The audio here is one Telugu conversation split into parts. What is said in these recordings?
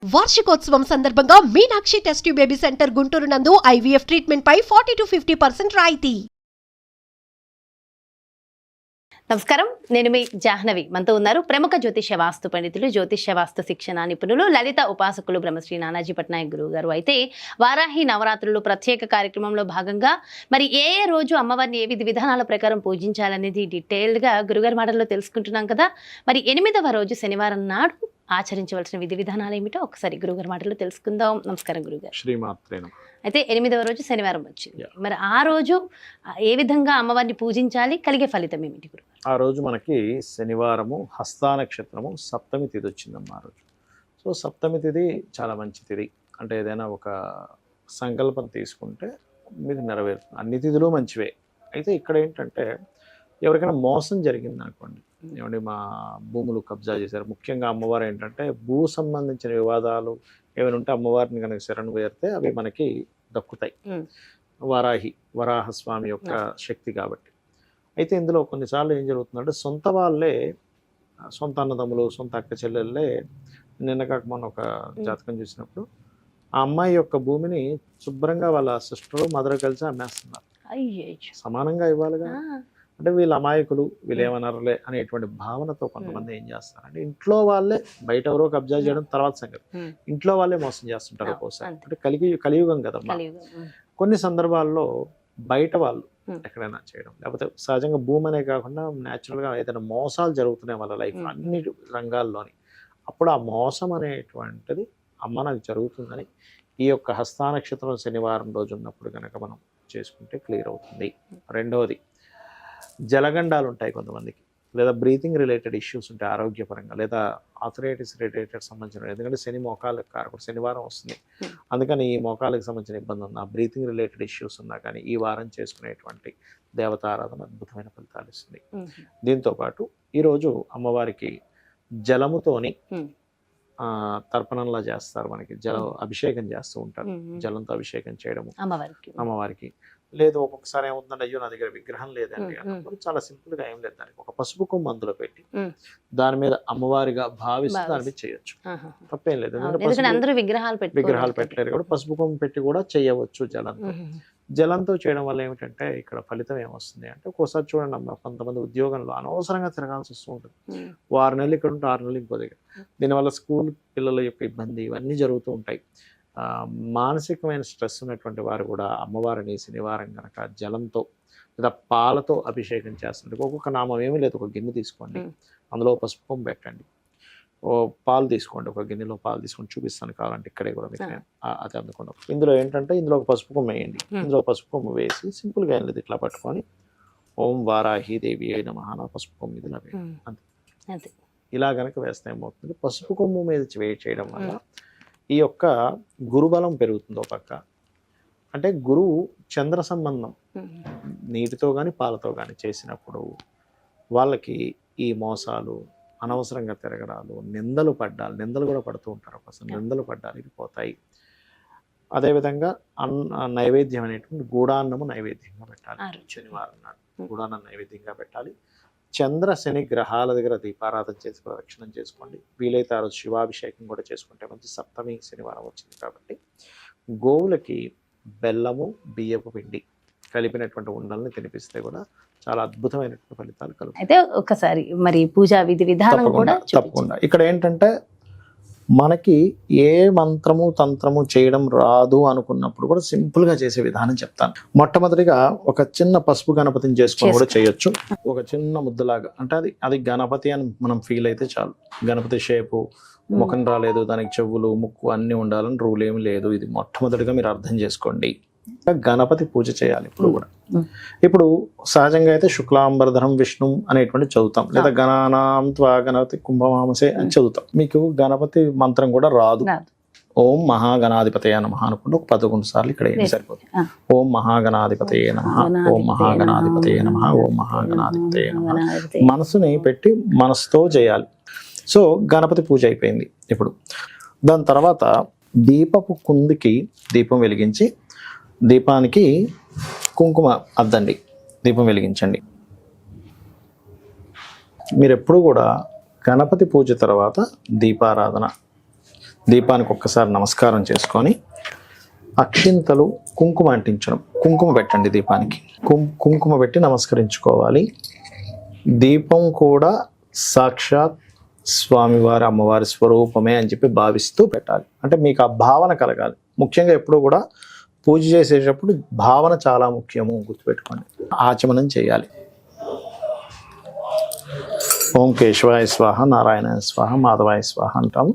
వార్షికోత్సవం సందర్భంగా Meenakshi test tube baby centre Guntur నందు IVF ట్రీట్మెంట్ పై 40-50% రాయితీ. నమస్కారం, నేను మీ జాహ్నవి. మనతో ఉన్నారు ప్రముఖ జ్యోతిష్య వాస్తు పండితులు, జ్యోతిష్య వాస్తు శిక్షణ నిపుణులు, లలిత ఉపాసకులు బ్రహ్మశ్రీ నానాజీ పట్నాయక్ గురువు గారు. అయితే వారాహి నవరాత్రులు ప్రత్యేక కార్యక్రమంలో భాగంగా మరి ఏ రోజు అమ్మవారిని ఏ విధి విధానాల ప్రకారం పూజించాలనేది డీటెయిల్డ్గా గురుగారి మాటల్లో తెలుసుకుంటున్నాం కదా. మరి 8వ రోజు శనివారం నాడు ఆచరించవలసిన విధి విధానాలు ఏమిటో ఒకసారి గురుగారి మాటల్లో తెలుసుకుందాం. నమస్కారం గురుగారు. శ్రీమాత్రే నమః. అయితే 8వ రోజు శనివారం వచ్చింది. మరి ఆ రోజు ఏ విధంగా అమ్మవారిని పూజించాలి, కలిగే ఫలితం ఏమిటి గురుగారు? ఆ రోజు మనకి శనివారము హస్త నక్షత్రము సప్తమి తిథి వచ్చిందమ్మా ఆ రోజు. సో సప్తమి తిథి చాలా మంచి తిథి. అంటే ఏదైనా ఒక సంకల్పం తీసుకుంటే మీకు నెరవేరుతుంది. అన్ని తిథులు మంచివే. అయితే ఇక్కడ ఏంటంటే ఎవరికైనా మోసం జరిగింది అనుకోండి, ఏమంటే మా భూములు కబ్జా చేశారు, ముఖ్యంగా అమ్మవారు ఏంటంటే భూ సంబంధించిన వివాదాలు ఏమైనా ఉంటే అమ్మవారిని కనుక శరణు వేరితే అవి మనకి దక్కుతాయి. వరాహస్వామి యొక్క శక్తి కాబట్టి. అయితే ఇందులో కొన్నిసార్లు ఏం జరుగుతుందంటే సొంత వాళ్ళే, సొంత అన్నదమ్ములు, సొంత అక్క చెల్లెళ్ళే, నిన్న కాక మొన్న ఒక జాతకం చూసినప్పుడు ఆ అమ్మాయి యొక్క భూమిని శుభ్రంగా వాళ్ళ సిస్టర్ మదర్ కలిసి అమ్మేస్తున్నారు. సమానంగా ఇవ్వాలిగా. అంటే వీళ్ళ అమాయకులు, వీళ్ళు ఏమన్నారులే అనేటువంటి భావనతో కొంతమంది ఏం చేస్తారంటే ఇంట్లో వాళ్ళే, బయట ఎవరో కబ్జా చేయడం తర్వాత సంగతి, ఇంట్లో వాళ్ళే మోసం చేస్తుంటారు ఒక్కోసారి. అంటే కలియుగం కదమ్మా. కొన్ని సందర్భాల్లో బయట వాళ్ళు ఎక్కడైనా చేయడం, లేకపోతే సహజంగా భూమి అనే కాకుండా న్యాచురల్గా ఏదైనా మోసాలు జరుగుతున్నాయి వాళ్ళ లైఫ్ అన్ని రంగాల్లోని. అప్పుడు ఆ మోసం అనేటువంటిది అమ్మ నాకు జరుగుతుందని ఈ యొక్క హస్త నక్షత్రం శనివారం రోజు ఉన్నప్పుడు కనుక మనం చేసుకుంటే క్లియర్ అవుతుంది. రెండవది, జలగండాలు ఉంటాయి కొంతమందికి, లేదా బ్రీతింగ్ రిలేటెడ్ ఇష్యూస్ ఉంటాయి ఆరోగ్యపరంగా, లేదా ఆథరైటిస్ రిలేటెడ్ సంబంధించిన, ఎందుకంటే శని మోకాళ్ళకి కారకుడు, శనివారం వస్తుంది, అందుకని ఈ మోకాళ్ళకి సంబంధించిన ఇబ్బంది ఉన్నా, బ్రీతింగ్ రిలేటెడ్ ఇష్యూస్ ఉన్నా కానీ ఈ వారం చేసుకునేటువంటి దేవతారాధన అద్భుతమైన ఫలితాలు ఇస్తుంది. దీంతోపాటు ఈరోజు అమ్మవారికి జలముతోని తర్పణంలా చేస్తారు, మనకి అభిషేకం చేస్తూ ఉంటారు. జలంతో అభిషేకం చేయడము అమ్మవారికి. లేదు ఒక్కొక్కసారి ఏముందంటే అయ్యో నా దగ్గర విగ్రహం లేదండి అన్నప్పుడు చాలా సింపుల్ గా ఏం లేదు, దానికి ఒక పసుపు కొమ్ము అందులో పెట్టి దాని మీద అమ్మవారిగా భావిస్తూ దాని మీద చేయొచ్చు, తప్పేం లేదు. ఎందుకంటే విగ్రహాలు పెట్టలేరు కాబట్టి పసుపు కొమ్ము పెట్టి కూడా చేయవచ్చు. జలంతో చేయడం వల్ల ఏమిటంటే ఇక్కడ ఫలితం ఏమొస్తుంది అంటే, ఒక్కోసారి చూడండి అమ్మ, కొంతమంది ఉద్యోగంలో అనవసరంగా తిరగాల్సి వస్తూ ఉంటుంది. 6 నెలలు ఇక్కడ ఉంటే 6 నెలలు ఇంకో దగ్గర. దీనివల్ల స్కూల్ పిల్లల యొక్క ఇబ్బంది ఇవన్నీ జరుగుతూ ఉంటాయి. మానసికమైన స్ట్రెస్ ఉన్నటువంటి వారు కూడా అమ్మవారిని శనివారం కనుక జలంతో లేదా పాలతో అభిషేకం చేస్తుంటారు. ఒక్కొక్క నామం ఏమీ లేదు, ఒక గిన్నె తీసుకోండి, అందులో పసుపు కొమ్ము పెట్టండి, పాలు తీసుకోండి, ఒక గిన్నెలో పాలు తీసుకొని చూపిస్తాను కావాలంటే ఇక్కడే కూడా మీకు అది అందుకోండి. ఇందులో ఏంటంటే ఇందులో ఒక పసుపు కొమ్ము వేయండి, ఇందులో పసుపు కొమ్ము వేసి సింపుల్గా ఏం లేదు ఇట్లా పట్టుకొని ఓం వారాహి దేవి అయిన మహానా పసుపు కొమ్ము ఇదిలా వేయండి. అంతే. ఇలా కనుక వేస్తే ఏమవుతుంది, పసుపు కొమ్ము మీద చేయడం వల్ల ఈ యొక్క గురుబలం పెరుగుతుందో పక్క. అంటే గురువు చంద్ర సంబంధం నీటితో కానీ పాలతో కానీ చేసినప్పుడు వాళ్ళకి ఈ మోసాలు, అనవసరంగా తిరగడాలు, నిందలు కూడా పడుతూ ఉంటారు. ఒకసారి నిందలు పడ్డాలు ఇవి పోతాయి. అదేవిధంగా నైవేద్యం అనేటువంటి గూడాన్నము నైవేద్యంగా పెట్టాలి. శనివారం నాడు గూడాన్నం నైవేద్యంగా పెట్టాలి. చంద్ర శని గ్రహాల దగ్గర దీపారాధన చేసి ప్రదక్షిణం చేసుకోండి. వీలైతే ఆ రోజు శివాభిషేకం కూడా చేసుకుంటే మంచి. సప్తమి శనివారం వచ్చింది కాబట్టి గోవులకి బెల్లము, బియ్యపు పిండి కలిపినటువంటి ఉండల్ని తినిపిస్తే కూడా చాలా అద్భుతమైనటువంటి ఫలితాలు కలుగుతాయి. అయితే ఒకసారి మరి పూజా విధి విధానం కూడా తప్పకుండా. ఇక్కడ ఏంటంటే మనకి ఏ మంత్రము తంత్రము చేయడం రాదు అనుకున్నప్పుడు కూడా సింపుల్ గా చేసే విధానం చెప్తాను. మొట్టమొదటిగా ఒక చిన్న పసుపు గణపతిని చేసుకొని కూడా చేయొచ్చు. ఒక చిన్న ముద్దలాగా, అంటే అది గణపతి అని మనం ఫీల్ అయితే చాలు. గణపతి షేపు, ముఖం రాలేదు, దానికి చెవులు, ముక్కు అన్ని ఉండాలని రూల్ ఏమి లేదు. ఇది మొట్టమొదటిగా మీరు అర్థం చేసుకోండి. గణపతి పూజ చేయాలి ఇప్పుడు కూడా. ఇప్పుడు సహజంగా అయితే శుక్లాంబరధరం విష్ణు అనేటువంటి చదువుతాం, లేదా గణానాం త్వా గణపతి కుంభమామసే అని చదువుతాం. మీకు గణపతి మంత్రం కూడా రాదు. ఓం మహాగణాధిపతయ నమః అనుకుంటే ఒక 11 సార్లు ఇక్కడ ఏం సరిపోతుంది. ఓం మహాగణాధిపతయ నమః, ఓం మహాగణాధిపతయ నమః, ఓం మహాగణాధిపతయ నమః. మనసుని పెట్టి మనసుతో చేయాలి. సో గణపతి పూజ అయిపోయింది. ఇప్పుడు దాని తర్వాత దీపపు కుందికి దీపం వెలిగించి దీపానికి కుంకుమ అద్దండి, దీపం వెలిగించండి. మీరు ఎప్పుడు కూడా గణపతి పూజ తర్వాత దీపారాధన దీపానికి ఒక్కసారి నమస్కారం చేసుకొని అక్షింతలు కుంకుమ అంటించడం, కుంకుమ పెట్టండి దీపానికి, కుంకుమ పెట్టి నమస్కరించుకోవాలి. దీపం కూడా సాక్షాత్ స్వామివారి అమ్మవారి స్వరూపమే అని చెప్పి భావిస్తూ పెట్టాలి. అంటే మీకు ఆ భావన కలగాలి. ముఖ్యంగా ఎప్పుడు కూడా పూజ చేసేటప్పుడు భావన చాలా ముఖ్యము, గుర్తుపెట్టుకోండి. ఆచమనం చేయాలి. ఓం కేశవాయ స్వాహ, నారాయణాయ స్వాహ, మాధవాయ స్వాహ అంటాము.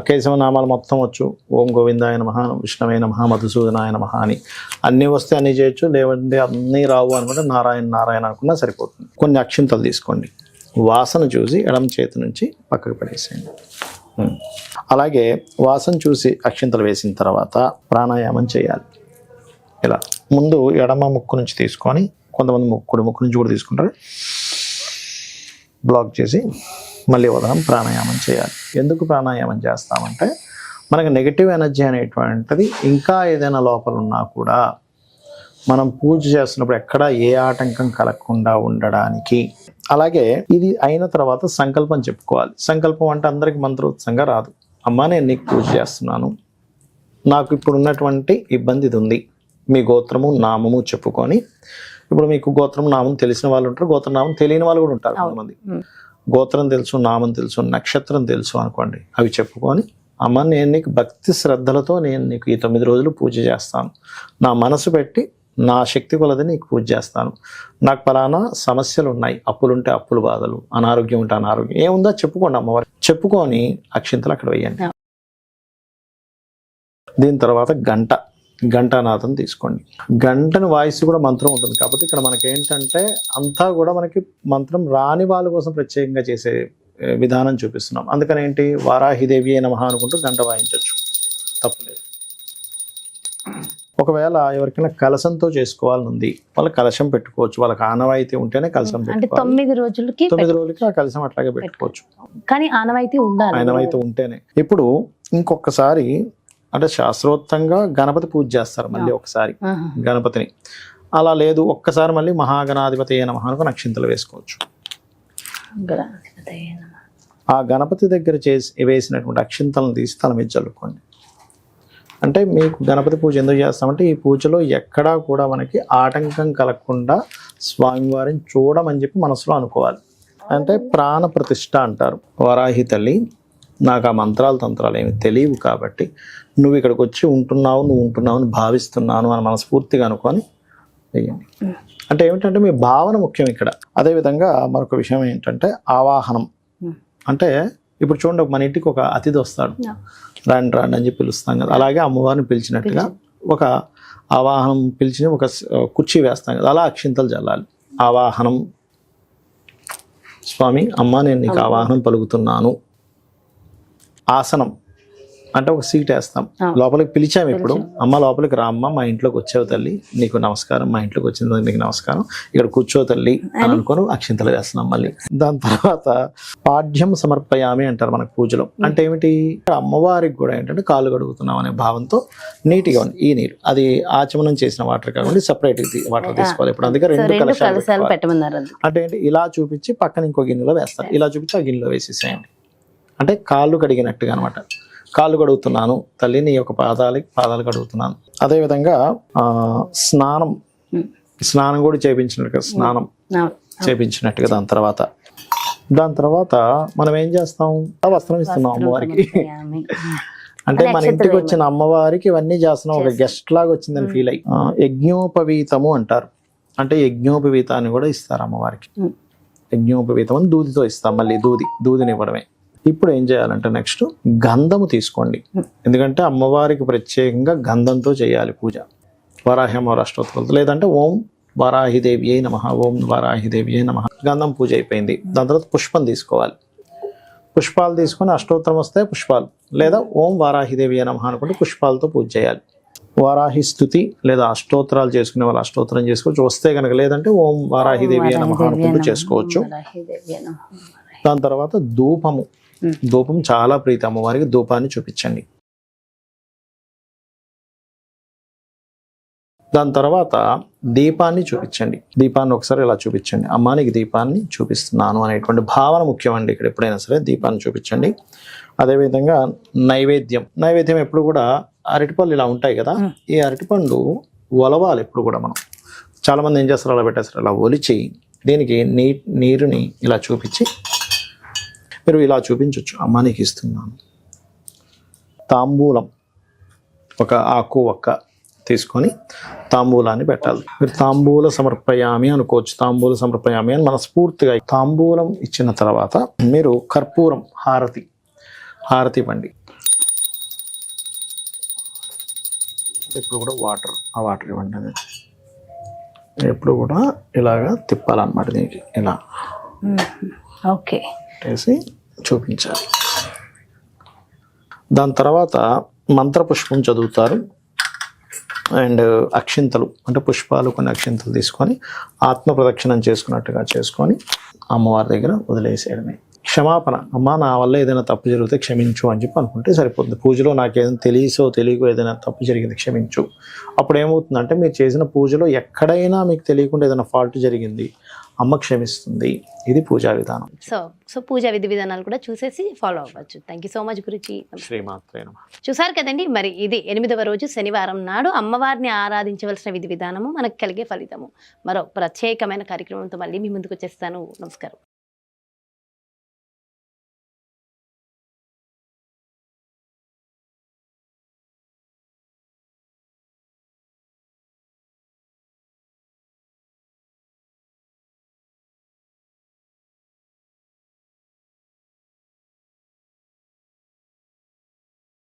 కేశవ నామాలు మొత్తం వచ్చు. ఓం గోవిందాయ నమః, విష్ణవే నమః, మధుసూదనాయ నమః అని అన్నీ వస్తే అన్నీ చేయొచ్చు. లేవంటే అన్నీ రావు అనుకుంటే నారాయణ నారాయణ అనుకున్నా సరిపోతుంది. కొన్ని అక్షింతలు తీసుకోండి, వాసన చూసి ఎడమ చేతి నుంచి పక్కకు పడేసేయండి. అలాగే వాసన చూసి అక్షింతలు వేసిన తర్వాత ప్రాణాయామం చేయాలి. ఇలా ముందు ఎడమ ముక్కు నుంచి తీసుకొని, కొంతమంది ముక్కు నుంచి కూడా తీసుకుంటారు, బ్లాక్ చేసి మళ్ళీ వదలం ప్రాణాయామం చేయాలి. ఎందుకు ప్రాణాయామం చేస్తామంటే మనకి నెగిటివ్ ఎనర్జీ అనేటువంటిది ఇంకా ఏదైనా లోపల ఉన్నా కూడా మనం పూజ చేస్తున్నప్పుడు ఎక్కడ ఏ ఆటంకం కలగకుండా ఉండడానికి. అలాగే ఇది అయిన తర్వాత సంకల్పం చెప్పుకోవాలి. సంకల్పం అంటే అందరికి మంత్రోత్సంగా రాదు. అమ్మా నేను నీకు పూజ చేస్తున్నాను, నాకు ఇప్పుడు ఉన్నటువంటి ఇబ్బంది ఇది ఉంది, మీ గోత్రము నామము చెప్పుకొని. ఇప్పుడు మీకు గోత్రం నామం తెలిసిన వాళ్ళు ఉంటారు, గోత్రనామం తెలియని వాళ్ళు కూడా ఉంటారు. కొంతమంది గోత్రం తెలుసు, నామం తెలుసు, నక్షత్రం తెలుసు అనుకోండి. అవి చెప్పుకొని అమ్మ నేను నీకు భక్తి శ్రద్ధలతో నేను నీకు ఈ 9 రోజులు పూజ చేస్తాను, నా మనసు పెట్టి నా శక్తి కొలది నీకు పూజ చేస్తాను, నాకు పలానా సమస్యలు ఉన్నాయి, అప్పులుంటే అప్పులు బాధలు, అనారోగ్యం ఉంటే అనారోగ్యం, ఏముందో చెప్పుకోండి అమ్మవారు. చెప్పుకొని అక్షింతలు అక్కడ వేయండి. దీని తర్వాత గంటానాదం తీసుకోండి. గంటను వాయిస్ కూడా మంత్రం ఉంటుంది. కాకపోతే ఇక్కడ మనకి ఏంటంటే అంతా కూడా మనకి మంత్రం రాని వాళ్ళ కోసం ప్రత్యేకంగా చేసే విధానం చూపిస్తున్నాం. అందుకని ఏంటి, వారాహిదేవి నమః అనుకుంటూ గంట వాయించవచ్చు, తప్పులేదు. ఒకవేళ ఎవరికైనా కలశంతో చేసుకోవాలని ఉంది, వాళ్ళ కలశం పెట్టుకోవచ్చు. వాళ్ళకి ఆనవాయితీ ఉంటేనే కలశం పెట్టుకోవాలి. 9 రోజులకి ఆ కలశం అట్లాగే పెట్టుకోవచ్చు. కానీ ఆనవాయితీ ఉండాలి, ఆనవాయితీ ఉంటేనే. ఇప్పుడు ఇంకొకసారి అంటే శాస్త్రోక్తంగా గణపతి పూజ చేస్తారు మళ్ళీ ఒకసారి గణపతిని. అలా లేదు ఒక్కసారి మళ్ళీ మహాగణాధిపతి నమః అనుకుని అక్షింతలు వేసుకోవచ్చు. ఆ గణపతి దగ్గర వేసినటువంటి అక్షింతలను తీసి తల మీద చల్లుకోండి. అంటే మీకు గణపతి పూజ ఎందుకు చేస్తామంటే ఈ పూజలో ఎక్కడా కూడా మనకి ఆటంకం కలగకుండా స్వామివారిని చూడమని చెప్పి మనసులో అనుకోవాలి. అంటే ప్రాణ ప్రతిష్ఠ అంటారు. వరాహి తల్లి నాకు ఆ మంత్రాలు తంత్రాలు ఏమి తెలియవు కాబట్టి నువ్వు ఇక్కడికి వచ్చి ఉంటున్నావు, నువ్వు ఉంటున్నావు అని భావిస్తున్నాను అని మనస్ఫూర్తిగా అనుకొని వేయండి. అంటే ఏమిటంటే మీ భావన ముఖ్యం ఇక్కడ. అదేవిధంగా మరొక విషయం ఏంటంటే ఆవాహనం. అంటే ఇప్పుడు చూడండి, మన ఇంటికి ఒక అతిథి వస్తాడు, రాండి రాండి అని చెప్పి పిలుస్తాం కదా. అలాగే అమ్మవారిని పిలిచినట్టుగా ఒక ఆవాహనం పిలిచి ఒక కుర్చీ వేస్తాం కదా, అలా అక్షింతలు చల్లాలి. ఆవాహనం, స్వామి అమ్మ నేను నీకు ఆవాహనం పలుకుతున్నాను. ఆసనం అంటే ఒక సీట్ వేస్తాం, లోపలికి పిలిచాము. ఇప్పుడు అమ్మ లోపలికి రా అమ్మ, మా ఇంట్లోకి వచ్చావు తల్లి, నీకు నమస్కారం, మా ఇంట్లోకి వచ్చిన నీకు నమస్కారం, ఇక్కడ కూర్చో తల్లి అని అనుకొని అక్షింతలు వేస్తున్నాం మళ్ళీ. దాని తర్వాత పాఠ్యం సమర్పయామి అంటారు మనకు పూజలో. అంటే ఏమిటి, అమ్మవారికి కూడా ఏంటంటే కాళ్ళు కడుగుతున్నాం అనే భావంతో నీట్గా ఉంది. ఈ నీరు అది ఆచమనం చేసిన వాటర్ కాకుండా సపరేట్ వాటర్ తీసుకోవాలి. ఇప్పుడు అందుకే 2 కలశాలు పెట్టమన్నారు. అంటే ఏంటి, ఇలా చూపించి పక్కన ఇంకో గిన్నెలో వేస్తారు, ఇలా చూపించి ఆ గిన్నెలో వేసేసేయండి. అంటే కాళ్ళు కడిగినట్టుగా అనమాట. కాళ్ళు కడుగుతున్నాను తల్లి, నీ యొక్క పాదాలు కడుగుతున్నాను. అదేవిధంగా స్నానం కూడా చేయించినట్టుగా స్నానం చేయించినట్టుగా. దాని తర్వాత మనం ఏం చేస్తాం, వస్త్రం ఇస్తున్నాం అమ్మవారికి. అంటే మన ఇంటికి వచ్చిన అమ్మవారికి ఇవన్నీ చేస్తున్నాం, ఒక గెస్ట్ లాగా వచ్చిందని ఫీల్ అయ్యి. యజ్ఞోపవీతము అంటారు. అంటే యజ్ఞోపవీతాన్ని కూడా ఇస్తారు అమ్మవారికి. యజ్ఞోపవీతం అని దూదితో ఇస్తాం, మళ్ళీ దూదిని ఇవ్వడమే. ఇప్పుడు ఏం చేయాలంటే నెక్స్ట్ గంధము తీసుకోండి. ఎందుకంటే అమ్మవారికి ప్రత్యేకంగా గంధంతో చేయాలి పూజ. వరాహి అమ్మవారి అష్టోత్తరాలతో, లేదంటే ఓం వారాహిదేవి నమః, ఓం వారాహిదేవి నమః. గంధం పూజ అయిపోయింది. దాని తర్వాత పుష్పం తీసుకోవాలి. పుష్పాలు తీసుకొని అష్టోత్తరం వస్తే పుష్పాలు, లేదా ఓం వారాహిదేవి నమః అనుకుంటే పుష్పాలతో పూజ చేయాలి. వారాహి స్తుతి లేదా అష్టోత్తరాలు చేసుకునే వాళ్ళు అష్టోత్తరం చేసుకోవచ్చు. వస్తే కనుక లేదంటే ఓం వారాహిదేవి నమః అనుకుంటూ చేసుకోవచ్చు. దాని తర్వాత ధూపం చాలా ప్రీతి అమ్మవారికి. ధూపాన్ని చూపించండి. దాని తర్వాత దీపాన్ని చూపించండి. దీపాన్ని ఒకసారి ఇలా చూపించండి. అమ్మా నీకు దీపాన్ని చూపిస్తున్నాను అనేటువంటి భావన ముఖ్యమండి. ఇక్కడ ఎప్పుడైనా సరే దీపాన్ని చూపించండి. అదేవిధంగా నైవేద్యం ఎప్పుడు కూడా అరటిపళ్ళు ఇలా ఉంటాయి కదా, ఈ అరటిపండు ఒలవాలి ఎప్పుడు కూడా. మనం చాలామంది ఏం చేస్తారు, అలా పెట్టేస్తారు. అలా ఒలిచి దీనికి నీరుని ఇలా చూపించి మీరు ఇలా చూపించవచ్చు. అమ్మా నీకు ఇస్తున్నాను. తాంబూలం ఒక ఆకు ఒక్క తీసుకొని తాంబూలాన్ని పెట్టాలి. మీరు తాంబూల సమర్పయామి అనుకోవచ్చు. తాంబూల సమర్పయామి అని మనస్ఫూర్తిగా తాంబూలం ఇచ్చిన తర్వాత మీరు కర్పూరం హారతి ఇవ్వండి. ఇప్పుడు కూడా ఆ వాటర్ ఇవ్వండి. అది ఎప్పుడు కూడా ఇలాగా తిప్పాలన్నమాట. దీనికి ఇలా ఓకే వేసి చూపించాలి. దాని తర్వాత మంత్రపుష్పం చదువుతారు. అండ్ అక్షింతలు అంటే పుష్పాలు, కొన్ని అక్షింతలు తీసుకొని ఆత్మ ప్రదక్షిణం చేసుకున్నట్టుగా చేసుకొని అమ్మవారి దగ్గర వదిలేసేయడమే. క్షమాపణ, అమ్మ నా వల్ల ఏదైనా తప్పు జరిగితే క్షమించు అని చెప్పి అనుకుంటే సరిపోతుంది. పూజలో నాకు ఏదైనా తెలియకో ఏదైనా తప్పు జరిగింది క్షమించు. అప్పుడు ఏమవుతుందంటే మీరు చేసిన పూజలో ఎక్కడైనా మీకు తెలియకుండా ఏదైనా ఫాల్ట్ జరిగింది, అమ్మ క్షమిస్తుంది. ఇది పూజా విధానం. సో పూజా విధి విధానాలు కూడా చూసేసి ఫాలో అవ్వచ్చు. Thank you so much Guruji. శ్రీమాత్రే నమః. చూసారు కదండి, మరి ఇది 8వ రోజు శనివారం నాడు అమ్మవారిని ఆరాధించవలసిన విధి విధానము, మనకు కలిగే ఫలితము. మరో ప్రత్యేకమైన కార్యక్రమంతో మళ్ళీ మీ ముందుకు వచ్చేస్తాను. నమస్కారం.